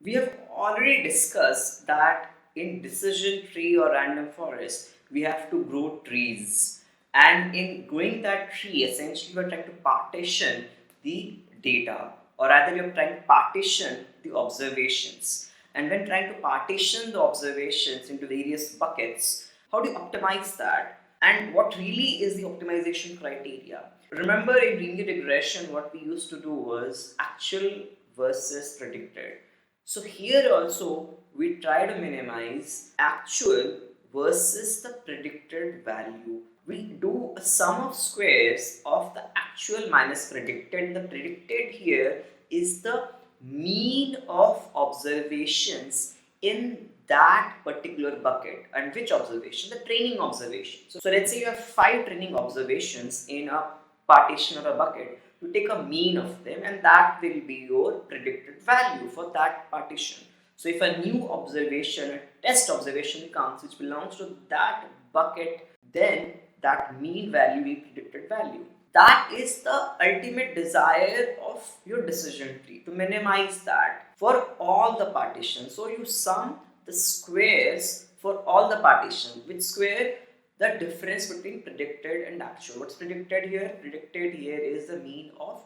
We have already discussed that in decision tree or random forest, we have to grow trees. And in growing that tree, essentially we're trying to partition the data, or rather you're trying to partition the observations. And when trying to partition the observations into various buckets, how do you optimize that? And what really is the optimization criteria? Remember in linear regression, what we used to do was actual versus predicted. So here also we try to minimize actual versus the predicted value. We do a sum of squares of the actual minus predicted. The predicted here is the mean of observations in that particular bucket. And which observation? The training observation. So let's say you have 5 training observations in a partition or a bucket. You take a mean of them, and that will be your predicted value for that partition. So if a new observation, a test observation comes which belongs to that bucket, then that mean value will be predicted value. That is the ultimate desire of your decision tree, to minimize that for all the partitions. So you sum the squares for all the partitions. Which square? The difference between predicted and actual. What's predicted here? Predicted here is the mean of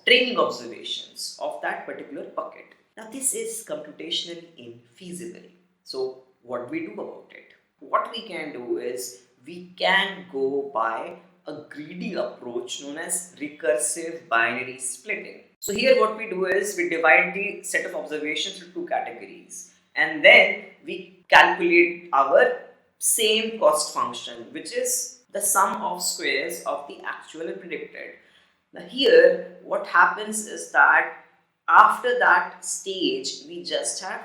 training observations of that particular bucket. Now this is computationally infeasible. So what do we do about it? What we can do is we can go by a greedy approach known as recursive binary splitting. So here what we do is we divide the set of observations into 2 categories, and then we calculate our same cost function, which is the sum of squares of the actual and predicted. Now here what happens is that after that stage we just have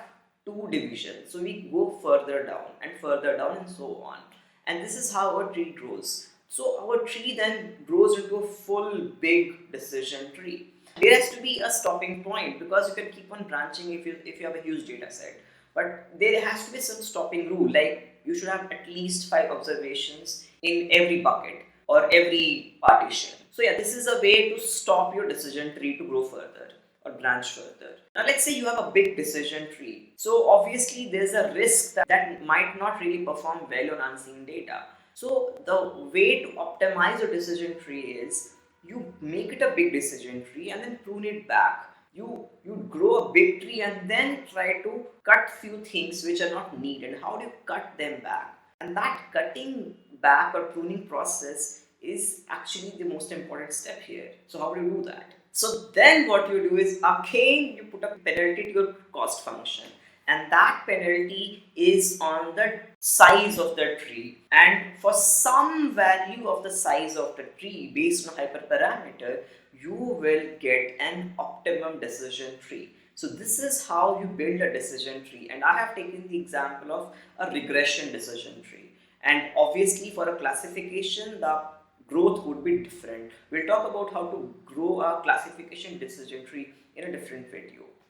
2 divisions, so we go further down and so on, and this is how our tree grows. So our tree then grows into a full big decision tree. There has to be a stopping point, because you can keep on branching if you have a huge data set, but there has to be some stopping rule, like you should have at least 5 observations in every bucket or every partition. So yeah, this is a way to stop your decision tree to grow further or branch further. Now let's say you have a big decision tree. So obviously there's a risk that might not really perform well on unseen data. So the way to optimize your decision tree is you make it a big decision tree and then prune it back. You grow a big tree and then try to cut few things which are not needed. How do you cut them back? And that cutting back or pruning process is actually the most important step here. So how do you do that? So then what you do is again you put a penalty to your cost function, and that penalty is on the size of the tree, and for some value of the size of the tree based on a hyperparameter you will get an optimum decision tree. So this is how you build a decision tree, and I have taken the example of a regression decision tree, and obviously for a classification the growth would be different. We'll talk about how to grow a classification decision tree in a different video.